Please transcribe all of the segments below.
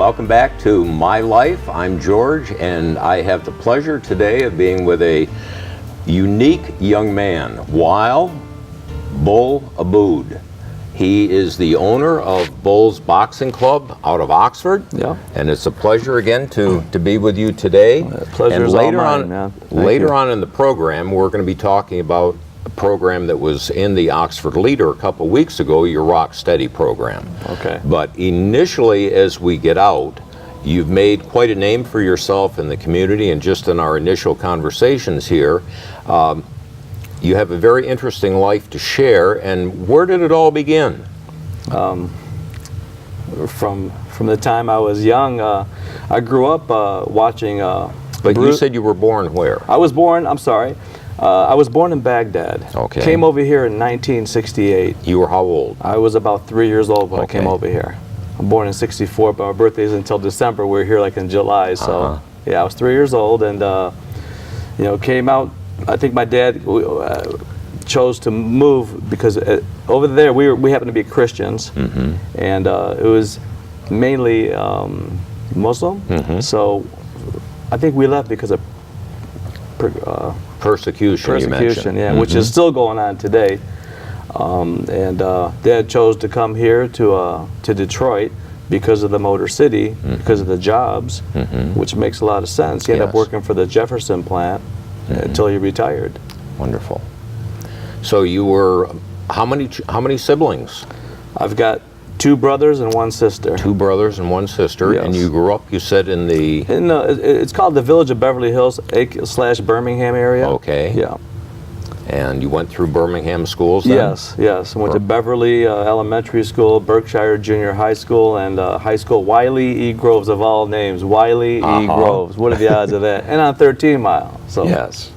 welcome back to My Life. I'm George, and I have the pleasure today of being with a unique young man, Wyle Bull Abboud. He is the owner of Bull's Boxing Club out of Oxford. Yeah. And it's a pleasure again to be with you today. Pleasure is all mine, man. Later on in the program, we're going to be talking about a program that was in the Oxford Leader a couple weeks ago, your Rock Steady program. Okay. But initially, as we get out, you've made quite a name for yourself in the community, and just in our initial conversations here, you have a very interesting life to share. And where did it all begin? From the time I was young, I grew up watching. But you said you were born where? I was born in Baghdad. Okay. Came over here in 1968. You were how old? I was about 3 years old when I came over here. I'm born in '64, but my birthday isn't until December. We're here like in July, so yeah, I was 3 years old, and came out. I think my dad chose to move because over there we happen to be Christians, and it was mainly Muslim. So I think we left because of persecution. You mentioned. Yeah, which is still going on today. Dad chose to come here to Detroit because of the Motor City, because of the jobs, which makes a lot of sense. He ended up working for the Jefferson plant until he retired. Wonderful. So you were how many siblings? I've got 2 brothers and 1 sister. 2 brothers and 1 sister. Yes. And you grew up, you said, in the... It's called the Village of Beverly Hills / Birmingham area. Okay. Yeah. And you went through Birmingham schools then? Yes. I went to Beverly Elementary School, Berkshire Junior High School, and high school Wiley E. Groves, of all names. Wiley E. Groves. What are the odds of that? And on 13 Mile. So. Yes.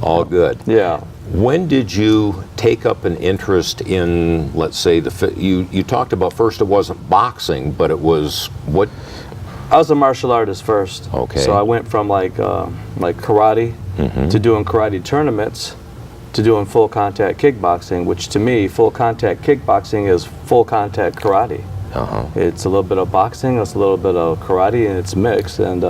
All good. Yeah. When did you take up an interest in, let's say, you talked about first it wasn't boxing, but it was what? I was a martial artist first. Okay. So I went from like karate to doing karate tournaments to doing full contact kickboxing, which to me, full contact kickboxing is full contact karate. It's a little bit of boxing, it's a little bit of karate, and it's mixed. And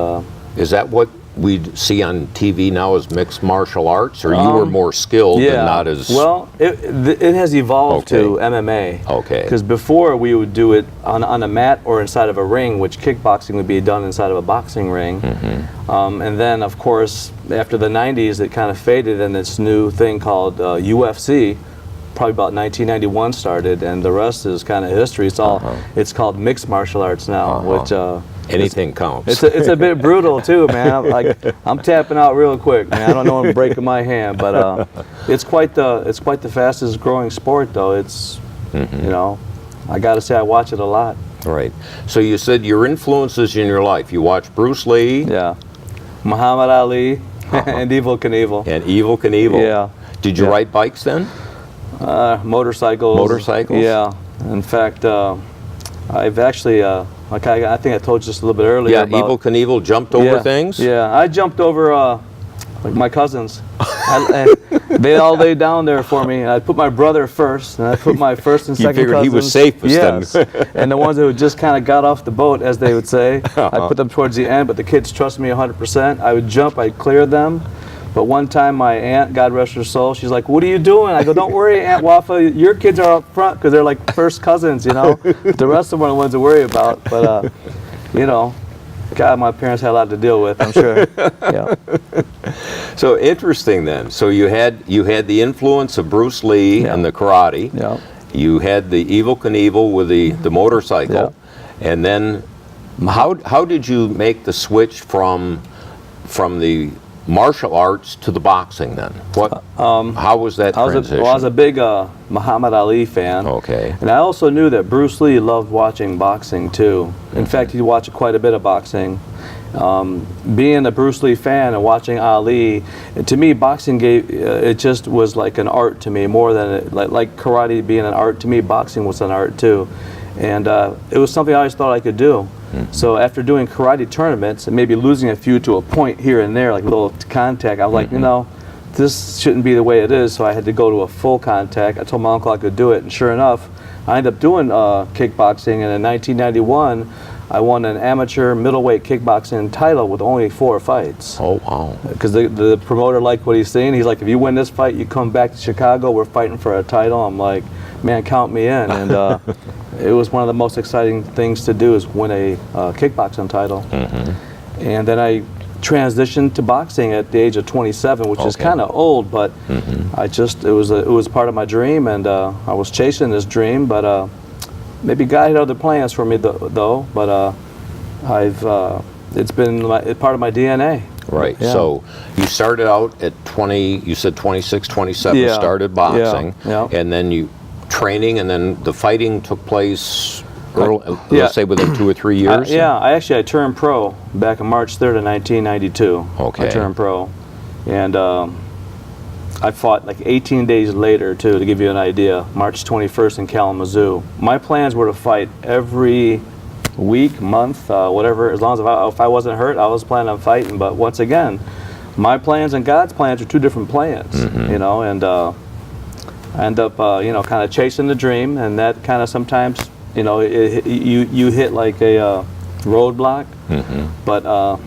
is that what we see on TV now as mixed martial arts, or you were more skilled and not as... Well, it has evolved to MMA. Okay. Because before we would do it on a mat or inside of a ring, which kickboxing would be done inside of a boxing ring. And then, of course, after the 90s, it kind of faded, and this new thing called UFC, probably about 1991 started, and the rest is kind of history. It's all it's called mixed martial arts now, which anything counts. It's a bit brutal too, man. I'm tapping out real quick, man. I don't know I'm breaking my hand, but it's quite the fastest growing sport, though. It's I got to say I watch it a lot. Right. So you said your influences in your life. You watch Bruce Lee. Yeah. Muhammad Ali and Evel Knievel. And Evel Knievel. Yeah. Did you ride bikes then? Motorcycles. Motorcycles? Yeah. In fact, I've actually, I think I told you just a little bit earlier. Yeah, Evel Knievel jumped over things? Yeah, I jumped over like my cousins. They all laid down there for me, and I put my brother first, and I put my first and second cousins. You figured he was safest then. And the ones who just kind of got off the boat, as they would say, I put them towards the end, but the kids trust me 100%. I would jump, I'd clear them. But one time my aunt, God rest her soul, she's like, "What are you doing?" I go, "Don't worry, Aunt Wafa, your kids are up front," because they're like first cousins, The rest of them are the ones to worry about. But, God, my parents had a lot to deal with, I'm sure. Yeah. So interesting then. So you had the influence of Bruce Lee and the karate. Yeah. You had the Evel Knievel with the motorcycle. Yeah. And then how did you make the switch from the martial arts to the boxing then? How was that transition? I was a big Muhammad Ali fan. Okay. And I also knew that Bruce Lee loved watching boxing too. In fact, he watched quite a bit of boxing. Being a Bruce Lee fan and watching Ali, to me, boxing it just was like an art to me, more than like karate being an art. To me, boxing was an art too. And it was something I always thought I could do. So after doing karate tournaments and maybe losing a few to a point here and there, like a little contact, I was like, this shouldn't be the way it is. So I had to go to a full contact. I told my uncle I could do it, and sure enough, I ended up doing kickboxing. And in 1991, I won an amateur middleweight kickboxing title with only 4 fights. Oh, wow. Because the promoter liked what he's seen. He's like, if you win this fight, you come back to Chicago, we're fighting for a title. I'm like, man, count me in. And it was one of the most exciting things to do, is win a kickboxing title. And then I transitioned to boxing at the age of 27, which is kind of old, but it was part of my dream, and I was chasing this dream, but maybe God had other plans for me though, but it's been part of my DNA. Right. Yeah. So you started out at 20, you said 26, 27, started boxing, and then you training, and then the fighting took place let's say within 2 or 3 years? I turned pro back on March 3rd of 1992. Okay. I turned pro. And I fought like 18 days later, too, to give you an idea, March 21st in Kalamazoo. My plans were to fight every week, month, whatever, as long as if I wasn't hurt, I was planning on fighting. But once again, my plans and God's plans are 2 different plans, you know, and I end up, you know, kind of chasing the dream, and that kind of sometimes, you know, you hit like a roadblock, but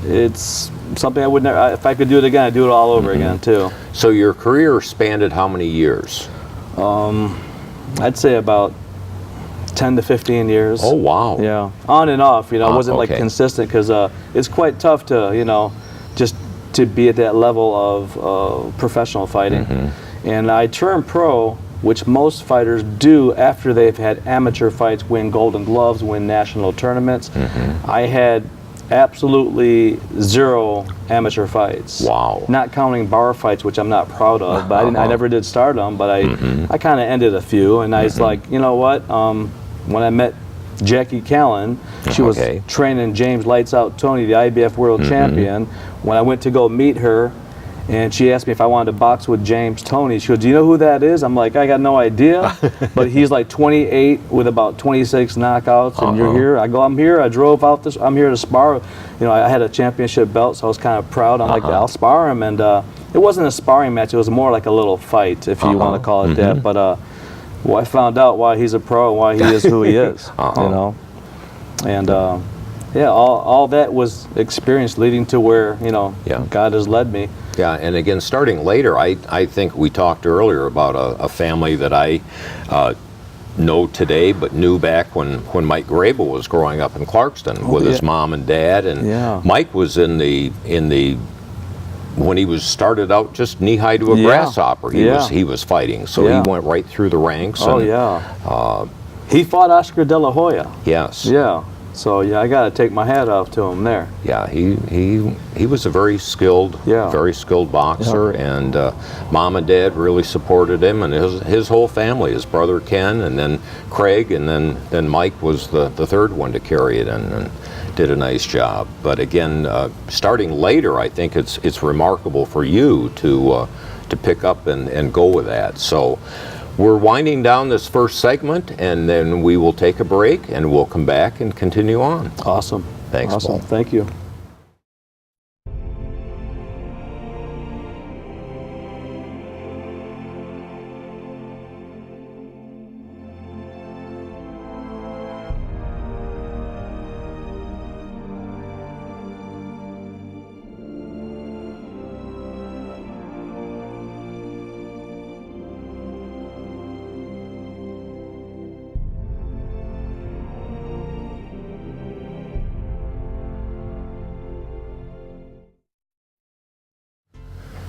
it's something I would never, if I could do it again, I'd do it all over again too. So your career spanned how many years? I'd say about 10 to 15 years. Oh, wow. Yeah, on and off, you know, it wasn't like okay. consistent, because it's quite tough to, you know, just to be at that level of professional fighting. And I turned pro, which most fighters do after they've had amateur fights, win Golden Gloves, win national tournaments. I had absolutely 0 amateur fights. Wow. Not counting bar fights, which I'm not proud of, but I never did start them, but I kind of ended a few, and I was like, you know what, when I met Jackie Callan, she was training James Lights Out Tony, the IBF world champion. When I went to go meet her, and she asked me if I wanted to box with James Toney. She goes, do you know who that is? I'm like, I got no idea. But he's like 28 with about 26 knockouts, and you're here. I go, I'm here. I drove out this. I'm here to spar. You know, I had a championship belt, so I was kind of proud. I'm like, I'll spar him. And it wasn't a sparring match. It was more like a little fight, if you want to call it that. But well, I found out why he's a pro, why he is who he is, you know. And yeah, all that was experience leading to where, you know, God has led me. Yeah, and again, starting later, I think we talked earlier about a family that I know today, but knew back when Mike Grable was growing up in Clarkston with his mom and dad. And Mike was in the when he was started out just knee high to a grasshopper. He was fighting, so he went right through the ranks. He fought Oscar De La Hoya. Yes. Yeah. So yeah, I got to take my hat off to him there. Yeah, he was a very skilled boxer, and mom and dad really supported him, and his whole family, his brother Ken, and then Craig, and then Mike was the third one to carry it, and did a nice job. But again, starting later, I think it's remarkable for you to pick up and go with that. So. We're winding down this first segment, and then we will take a break, and we'll come back and continue on. Awesome. Thanks, Paul. Thank you.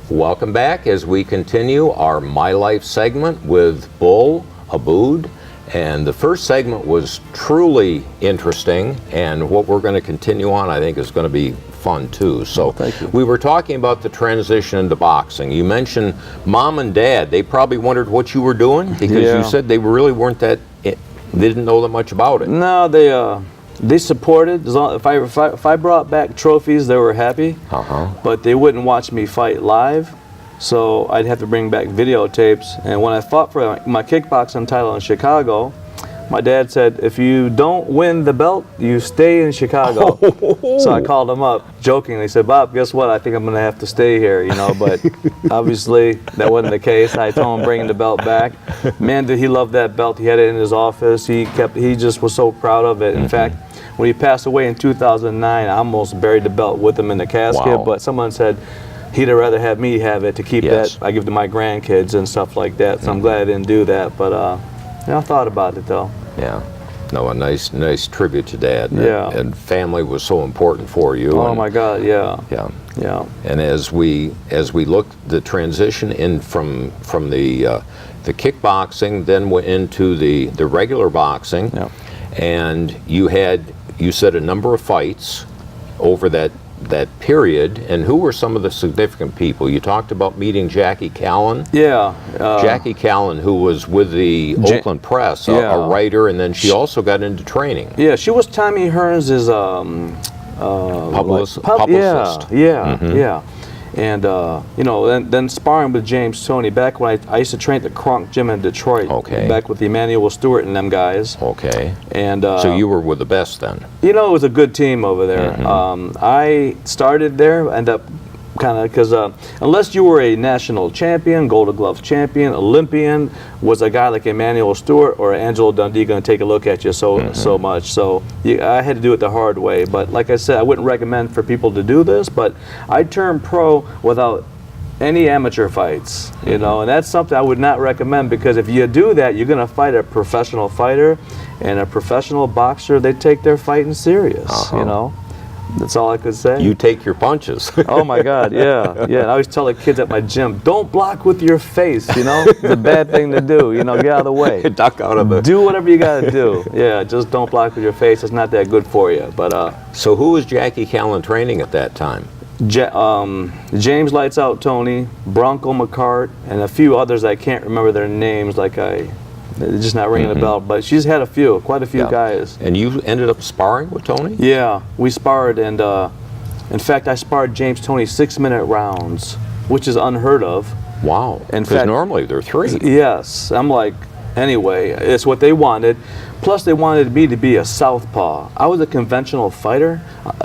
Welcome back as we continue our My Life segment with Bull Abboud. And the first segment was truly interesting, and what we're going to continue on, I think, is going to be fun too. So we were talking about the transition into boxing. You mentioned mom and dad. They probably wondered what you were doing, because you said they really weren't they didn't know that much about it. No, they supported. If I brought back trophies, they were happy. But they wouldn't watch me fight live, so I'd have to bring back videotapes. And when I fought for my kickboxing title in Chicago, My dad said, if you don't win the belt, you stay in Chicago. So I called him up jokingly. He said, Bob, guess what? I think I'm going to have to stay here, you know. But obviously that wasn't the case. I told him bring the belt back. Man, did he love that belt. He had it in his office. He just was so proud of it. In fact, when he passed away in 2009, I almost buried the belt with him in the casket. Wow. But someone said he'd rather have me have it to keep that. I give to my grandkids and stuff like that. So I'm glad I didn't do that. But yeah, I thought about it though. Yeah. No, a nice tribute to Dad. Yeah. And family was so important for you. Oh my God, yeah. Yeah. Yeah. And as we look the transition in from the kickboxing, then went into the regular boxing. Yeah. And you said a number of fights over that period, and who were some of the significant people? You talked about meeting Jackie Callan. Yeah. Jackie Callan, who was with the Oakland Press, a writer, and then she also got into training. Yeah, she was Tommy Hearns' publicist. Yeah. And you know, then sparring with James Toney back when I used to train at the Kronk Gym in Detroit. Okay. Back with Emmanuel Stewart and them guys. Okay. And so you were with the best then. You know, it was a good team over there. I started there, ended up kind of because unless you were a national champion, Golden Glove champion, Olympian, was a guy like Emmanuel Stewart or Angelo Dundee going to take a look at you so much. So I had to do it the hard way. But like I said, I wouldn't recommend for people to do this. But I turned pro without any amateur fights, you know, and that's something I would not recommend, because if you do that, you're going to fight a professional fighter, and a professional boxer, they take their fighting serious, you know. That's all I could say. You take your punches. Oh my God, yeah. And I always tell the kids at my gym, don't block with your face, you know? It's a bad thing to do, you know, get out of the way. Duck out of the... Do whatever you gotta do. Yeah, just don't block with your face. It's not that good for you. But So who was Jackie Callan training at that time? James Lights Out Toney, Bronco McCart, and a few others I can't remember their names, they're just not ringing a bell, but she's had quite a few guys. And you ended up sparring with Toney? Yeah, we sparred, and in fact, I sparred James Toney 6-minute rounds, which is unheard of. Wow. Because normally they're 3. Yes. I'm like, anyway, it's what they wanted. Plus, they wanted me to be a southpaw. I was a conventional fighter,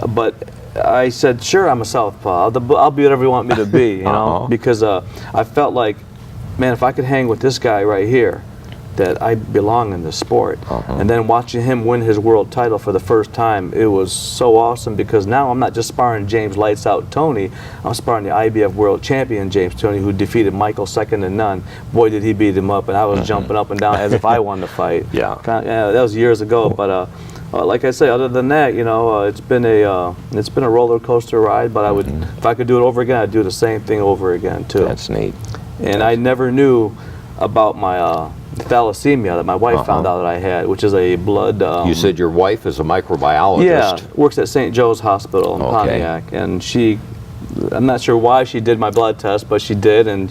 but I said, sure, I'm a southpaw. I'll be whatever you want me to be, you know, because I felt like, man, if I could hang with this guy right here, that I belong in this sport. And then watching him win his world title for the first time, it was so awesome, because now I'm not just sparring James Lights Out Toney, I'm sparring the IBF world champion James Toney, who defeated Michael second to none. Boy, did he beat him up, and I was jumping up and down as if I won the fight. Yeah, that was years ago, but like I say, other than that, you know, it's been a roller coaster ride, but I would, if I could do it over again, I'd do the same thing over again too. That's neat. And I never knew about my thalassemia that my wife found out that I had, which is a blood... you said your wife is a microbiologist. Yeah, works at St. Joe's Hospital in Pontiac, and I'm not sure why she did my blood test, but she did, and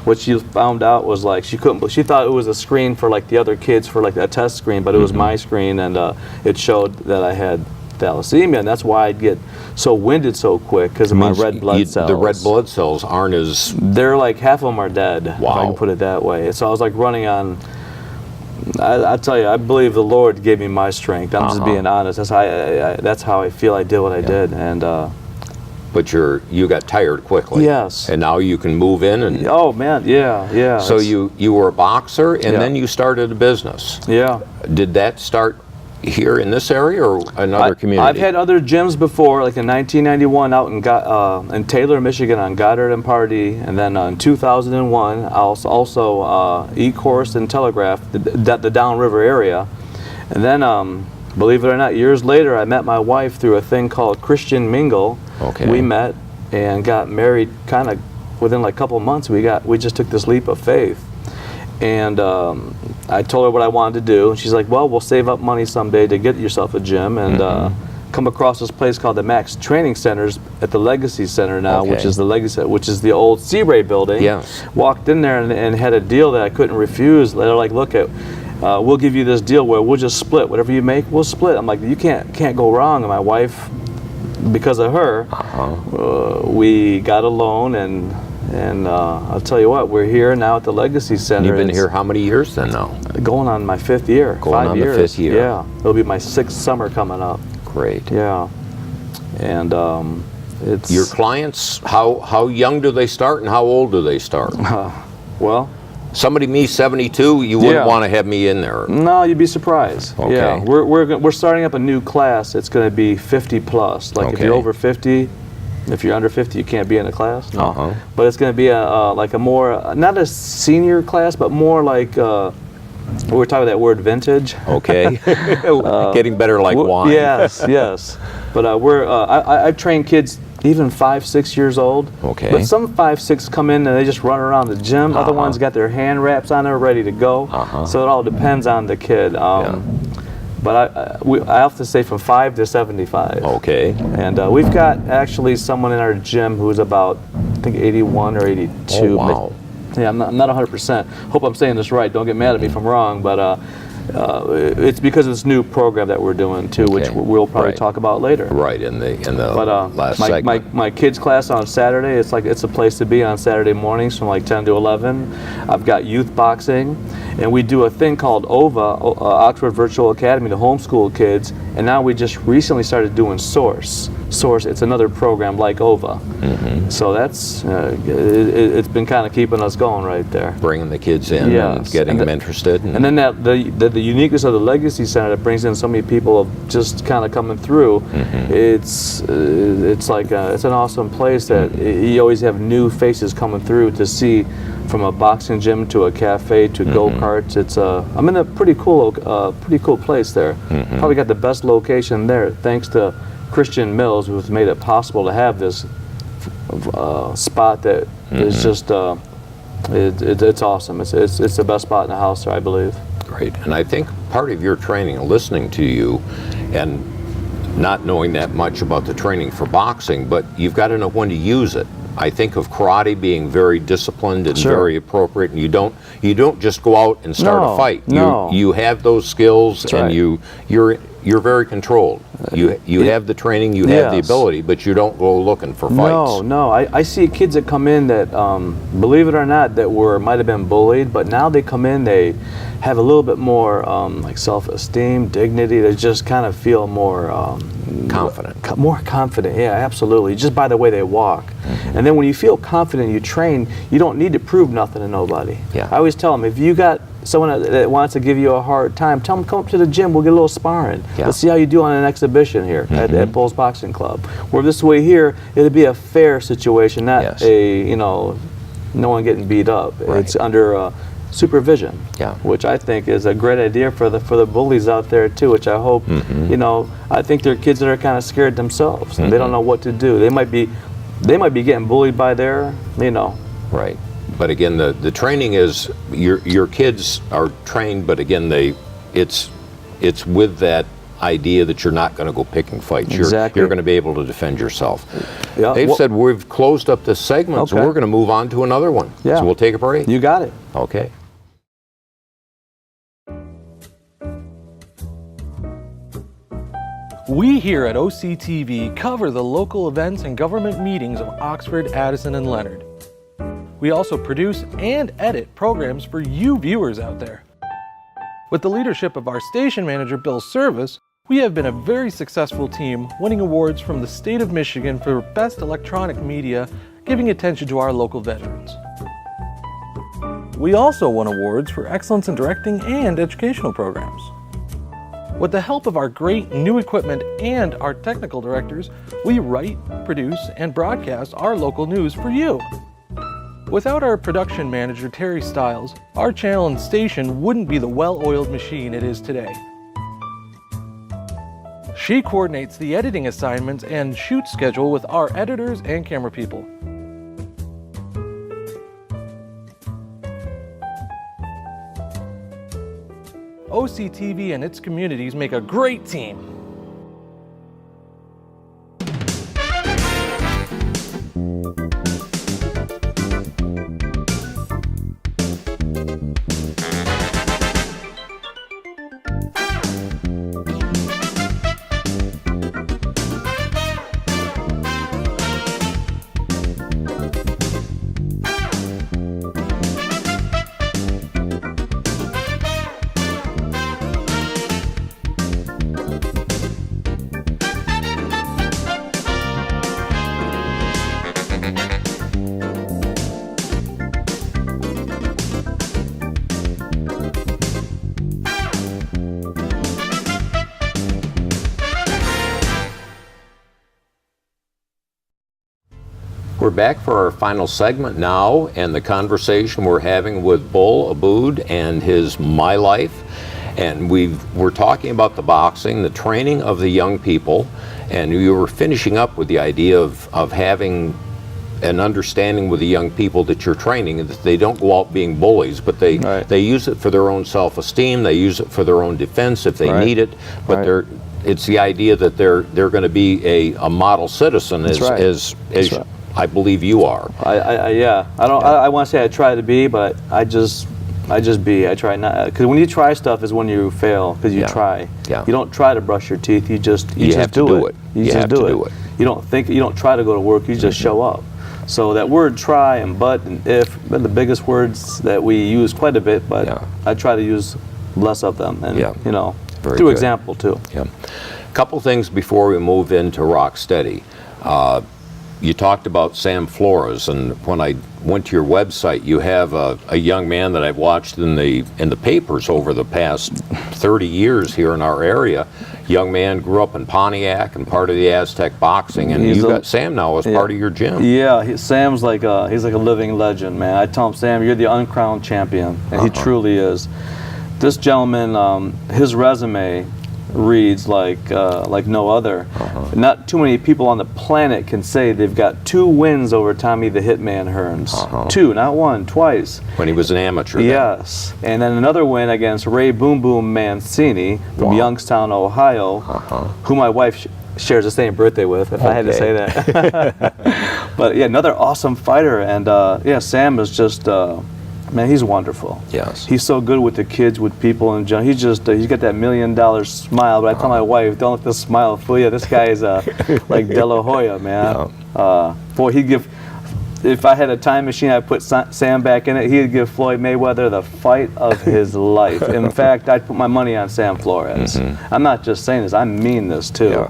what she found out was like she thought it was a screen for like the other kids for like a test screen, but it was my screen, and it showed that I had thalassemia, and that's why I'd get so winded so quick, because of my red blood cells. The red blood cells aren't as... They're like, half of them are dead, if I can put it that way. So I was like running on... I tell you, I believe the Lord gave me my strength. I'm just being honest. That's how I feel I did what I did. And but you got tired quickly. Yes. And now you can move in and... Oh man, yeah. So you were a boxer, and then you started a business. Yeah. Did that start here in this area or another community? I've had other gyms before, like in 1991 out in Taylor, Michigan on Goddard and Pardee, and then in 2001 also E-Course and Telegraph, the Downriver area. And then, believe it or not, years later I met my wife through a thing called Christian Mingle. Okay. We met and got married kind of within like a couple of months. We just took this leap of faith. And I told her what I wanted to do, and she's like, well, we'll save up money someday to get yourself a gym, and come across this place called the Max Training Centers at the Legacy Center now, which is the old Sea Ray building. Yes. Walked in there and had a deal that I couldn't refuse. They're like, look, we'll give you this deal where we'll just split. Whatever you make, we'll split. I'm like, you can't go wrong. And my wife, because of her, we got a loan, and And I'll tell you what, we're here now at the Legacy Center. You've been It's here how many years then now? going on my 5th year. Going 5 on years. the 5th year. Yeah, it'll be my 6th summer coming up. Great. Yeah, and it's Your clients, how young do they start and how old do they start? well. Somebody me 72, you wouldn't Yeah. want to have me in there. No, you'd be surprised. Okay. Yeah, we're starting up a new class. It's going to be 50 plus. Like if Okay. you're over 50, if you're under 50, you can't be in the class. No. Uh-huh. But it's going to be like a more not a senior class, but more like we're talking about that word vintage. Okay. Getting better like wine. Yes, yes. But I've trained kids even 5, 6 years old. Okay. But some 5, 6 come in and they just run around the gym. Other ones got their hand wraps on there ready to go. So it all depends on the kid. But I have to say from 5 to 75. Okay. And we've got actually someone in our gym who's about, I think 81 or 82. Oh, wow. Yeah, I'm not 100%. Hope I'm saying this right. Don't get mad at me if I'm wrong. But it's because of this new program that we're doing too, which Okay. we'll probably Right. talk about later. Right, in the But last my, segment. my kids class on Saturday, it's a place to be on Saturday mornings from like 10 to 11. I've got youth boxing, and we do a thing called OVA, Oxford Virtual Academy, to homeschool kids, and now we just recently started doing Source. Source, it's another program like OVA. So that's, it's been kind of keeping us going right there. Bringing the kids in and Yes. getting them interested. And then the uniqueness of the Legacy Center that brings in so many people just kind of coming through, it's like it's an awesome place that you always have new faces coming through to see, from a boxing gym to a cafe to go-karts. It's I'm in a pretty cool place there. Probably got the best location there thanks to Christian Mills, who's made it possible to have this spot that is just it's awesome. It's the best spot in the house there, I believe. Great. And I think part of your training, listening to you, and not knowing that much about the training for boxing, but you've got to know when to use it. I think of karate being very disciplined and Sure. very appropriate, and you don't just go out and start No, a fight. no. You have those skills, That's and right. you're very controlled. You have the training, you have the Yes. ability, but you don't go looking for fights. No. I see kids that come in that, believe it or not, that might have been bullied, but now they come in, they have a little bit more like self-esteem, dignity. They just kind of feel more Confident. More confident, yeah, absolutely. Just by the way they walk. And then when you feel confident, you train, you don't need to prove nothing to nobody. Yeah. I always tell them, if you got someone that wants to give you a hard time, tell them, come up to the gym, we'll get a little sparring. Yeah. Let's see how you do on an exhibition here at Bull's Boxing Club. Where this way here, it'll be a fair situation, not Yes. no one getting beat up. Right. It's under supervision, Yeah. which I think is a great idea for the bullies out there too, which I hope, I think they're kids that are kind of scared themselves and they don't know what to do. They might be getting bullied by their, Right. But again, the training is your kids are trained, but again, it's with that idea that you're not going to go picking fights. Exactly. You're going to be able to defend yourself. Yeah. They've said we've closed up this segment, so Okay. we're going to move on to another one. Yeah. So we'll take a break. You got it. Okay. We here at OCTV cover the local events and government meetings of Oxford, Addison, and Leonard. We also produce and edit programs for you viewers out there. With the leadership of our station manager, Bill Service, we have been a very successful team, winning awards from the state of Michigan for Best Electronic Media, giving attention to our local veterans. We also won awards for excellence in directing and educational programs. With the help of our great new equipment and our technical directors, we write, produce, and broadcast our local news for you. Without our production manager, Terry Stiles, our channel and station wouldn't be the well-oiled machine it is today. She coordinates the editing assignments and shoot schedule with our editors and camera people. OCTV and its communities make a great team. We're back for our final segment now, and the conversation we're having with Bull Abboud and his My Life. And we're talking about the boxing, the training of the young people, and we were finishing up with the idea of having an understanding with the young people that you're training, that they don't go out being bullies, but they use it for their own self-esteem, they use it for their own defense if they need it, but it's the idea that they're going to be a model citizen as I believe you are. I want to say I try to be, but I just be. I try not, because when you try stuff is when you fail, because you try. Yeah. You don't try to brush your teeth. You just have to do it. You just do it. You don't think. You don't try to go to work. You just show up. So that word "try" and "but" and "if" are the biggest words that we use quite a bit, but I try to use less of them, and you know, through example too. Yeah. Couple things before we move into Rocksteady. You talked about Sam Flores, and when I went to your website, you have a young man that I've watched in the papers over the past 30 years here in our area. Young man grew up in Pontiac and part of the Aztec boxing, and you got Sam now as part of your gym. Yeah, Sam's like he's like a living legend, man. I tell him, Sam, you're the uncrowned champion, and he truly is. This gentleman, his resume reads like no other. Not too many people on the planet can say they've got 2 wins over Tommy the Hitman Hearns. 2, not 1, twice. When he was an amateur. Yes. And then another win against Ray Boom Boom Mancini from Youngstown, Ohio, who my wife shares the same birthday with, if I had to say that. But yeah, another awesome fighter. And yeah, Sam is just man, he's wonderful. Yes. He's so good with the kids, with people in general. He's just, he's got that $1 million smile, but I tell my wife, don't let this smile fool you. This guy is like De La Hoya, man. Boy, he'd give, if I had a time machine, I'd put Sam back in it, he'd give Floyd Mayweather the fight of his life. In fact, I'd put my money on Sam Flores. I'm not just saying this, I mean this too.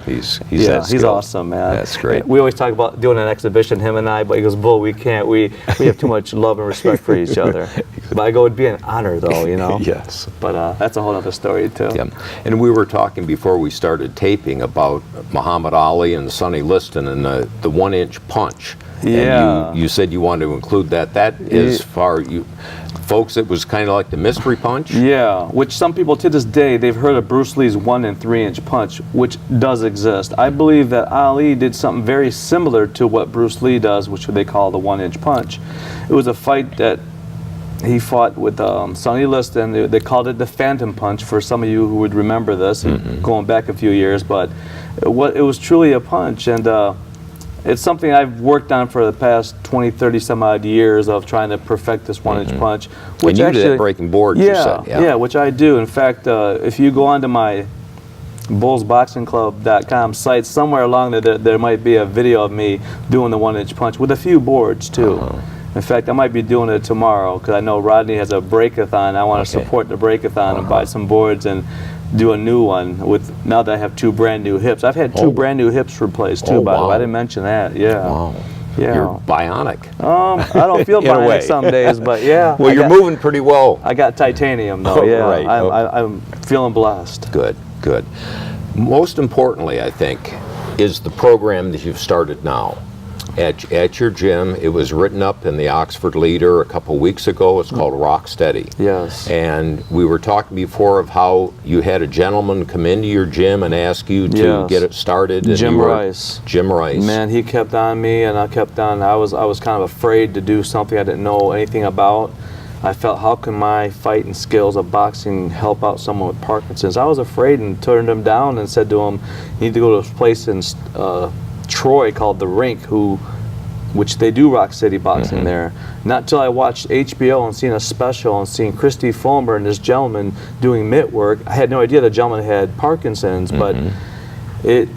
Yeah, he's awesome, man. That's great. We always talk about doing an exhibition, him and I, but he goes, Bull, we can't. We have too much love and respect for each other. But I go, it'd be an honor though, you know? Yes. But that's a whole other story too. Yeah. And we were talking before we started taping about Muhammad Ali and Sonny Liston and the 1-inch punch. Yeah. And you said you wanted to include that. That is folks, it was kind of like the mystery punch. Yeah, which some people to this day, they've heard of Bruce Lee's 1 and 3-inch punch, which does exist. I believe that Ali did something very similar to what Bruce Lee does, which they call the 1-inch punch. It was a fight that he fought with Sonny Liston. They called it the Phantom Punch for some of you who would remember this, going back a few years, but it was truly a punch. And it's something I've worked on for the past 20, 30 some odd years of trying to perfect this 1-inch punch. Which and you did breaking boards, you said. Yeah, which I do. In fact, if you go onto my bullsboxingclub.com site, somewhere along there might be a video of me doing the 1-inch punch with a few boards too. In fact, I might be doing it tomorrow because I know Rodney has a breakathon. I want to support the breakathon and buy some boards and do a new one with, now that I have 2 brand new hips. I've had 2 brand new hips replaced too, by the way. I didn't mention that. Yeah. Wow. Yeah. You're bionic. I don't feel bionic some days, but yeah. Well, you're moving pretty well. I got titanium though. Yeah. Right. I'm feeling blessed. Good, good. Most importantly, I think, is the program that you've started now. At your gym, it was written up in the Oxford Leader a couple weeks ago. It's called Rocksteady. Yes. And we were talking before of how you had a gentleman come into your gym and ask you to get it started. And Jim Rice. Jim Rice. Man, he kept on me, and I kept on. I was kind of afraid to do something I didn't know anything about. I felt, how can my fighting skills of boxing help out someone with Parkinson's? I was afraid and turned him down and said to him, you need to go to this place in Troy called The Rink, which they do Rock City boxing there. Not till I watched HBO and seen a special and seen Christy Fulmer and this gentleman doing mitt work. I had no idea the gentleman had Parkinson's, but it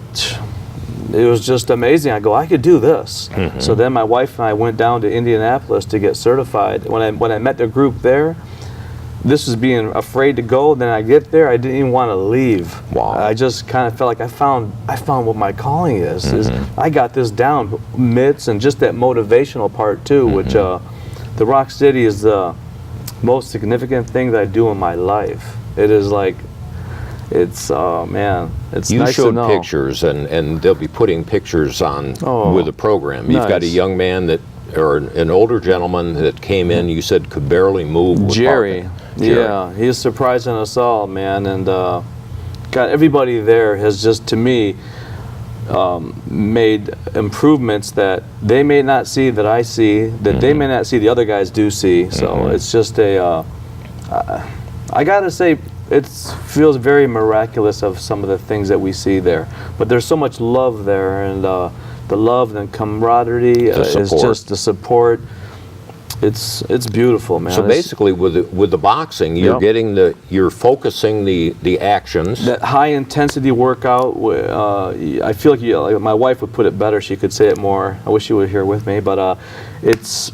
was just amazing. I go, I could do this. So then my wife and I went down to Indianapolis to get certified. When I met the group there, this was being afraid to go. Then I get there, I didn't even want to leave. Wow. I just kind of felt like I found what my calling is. I got this down, mitts, and just that motivational part too, which the Rock City is the most significant thing that I do in my life. It is like, it's man, it's You nice to showed know. pictures, and they'll be putting pictures on with the program. You've got a nice. young man that, or an older gentleman that came in, you said could barely move. With Jerry. Jerry. Yeah, he's surprising us all, man, and God, everybody there has just, to me, made improvements that they may not see that I see, that they may not see the other guys do see. So it's just a, I gotta say, it feels very miraculous of some of the things that we see there. But there's so much love there, and the love and camaraderie is just the support. It's beautiful, man. So basically, with the boxing, you're getting you're focusing the actions. That high intensity workout. I feel like my wife would put it better. She could say it more. I wish she were here with me, but it's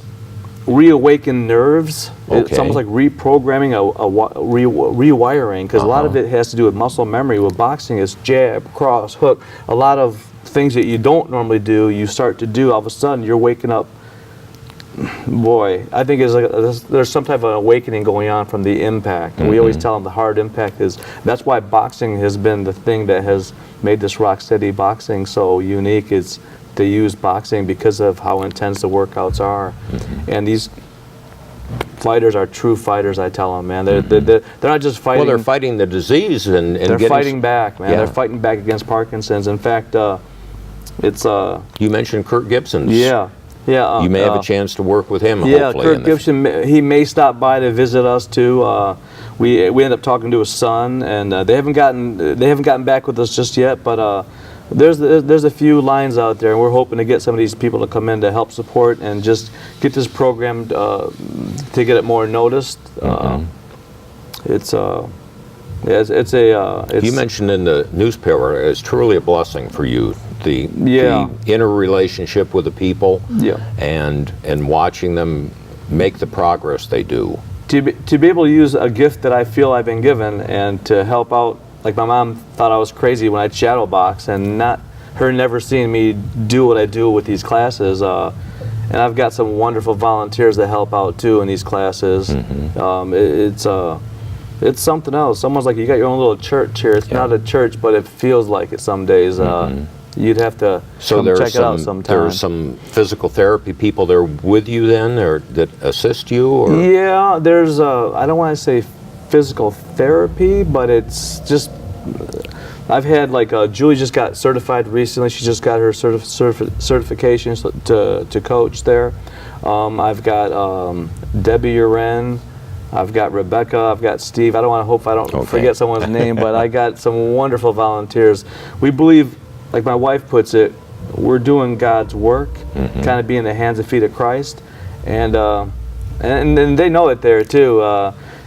reawaken nerves. It's almost like reprogramming, rewiring, because a lot of it has to do with muscle memory. With boxing, it's jab, cross, hook. A lot of things that you don't normally do, you start to do. All of a sudden, you're waking up. Boy, I think there's some type of awakening going on from the impact. And we always tell them the hard impact is, that's why boxing has been the thing that has made this rock steady boxing so unique, is to use boxing because of how intense the workouts are. And these fighters are true fighters, I tell them, man. They're not just fighting. Well, they're fighting the disease and they're fighting back, man. Yeah. They're fighting back against Parkinson's. In fact, it's You mentioned Kurt Gibson's. yeah. You may have a chance to work with him. Yeah, hopefully, Kurt Gibson, he may stop by to visit us too. We end up talking to his son, and they haven't gotten back with us just yet. But there's a few lines out there, and we're hoping to get some of these people to come in to help support and just get this program to get it more noticed. You mentioned in the newspaper, it's truly a blessing for you, the inner relationship with the people, and watching them make the progress they do. To be able to use a gift that I feel I've been given and to help out, like my mom thought I was crazy when I'd shadow box, and her never seeing me do what I do with these classes. And I've got some wonderful volunteers that help out too in these classes. It's something else. Someone's like, you got your own little church here. It's not a church, but it feels like it some days. You'd have to come check it out sometime. There are some physical therapy people there with you then, or that assist you? Or? Yeah, there's, I don't want to say physical therapy, but it's just, I've had like, Julie just got certified recently. She just got her certification to coach there. I've got Debbie Uren. I've got Rebecca, I've got Steve. I don't forget someone's name, but I got some wonderful volunteers. We believe, like my wife puts it, we're doing God's work, kind of being the hands and feet of Christ, and they know it there too.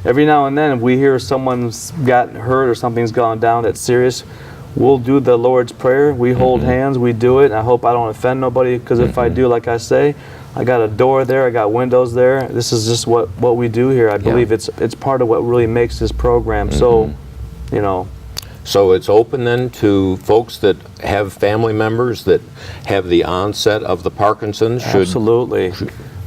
Every now and then, if we hear someone's gotten hurt or something's gone down that's serious, we'll do the Lord's Prayer. We hold hands, we do it, and I hope I don't offend nobody, because if I do, like I say, I got a door there, I got windows there. This is just what we do here. I believe it's part of what really makes this program so, you know. So it's open then to folks that have family members that have the onset of the Parkinson's? Absolutely.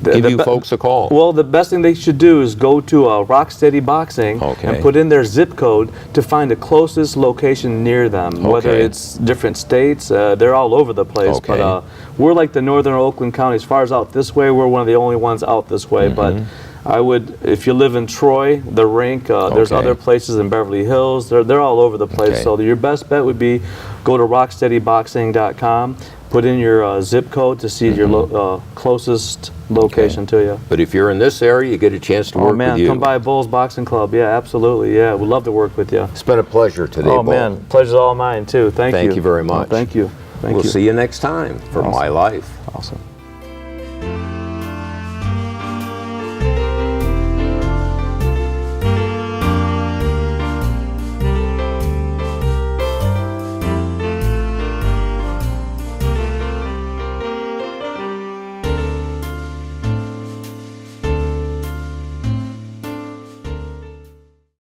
Give you folks a call. Well, the best thing they should do is go to Rocksteady Boxing and put in their zip code to find the closest location near them. Whether it's different states, they're all over the place. But we're like the northern Oakland County. As far as out this way, we're one of the only ones out this way. But I would, if you live in Troy, the rink, there's other places in Beverly Hills. They're all over the place. So your best bet would be go to rocksteadyboxing.com. Put in your zip code to see your closest location to you. But if you're in this area, you get a chance to work with you. Come by Bull's Boxing Club. Yeah, absolutely. Yeah, we'd love to work with you. It's been a pleasure today, Bull. Oh, man. Pleasure's all mine, too. Thank you. Thank you very much. Thank you. We'll see you next time for My Life. Awesome.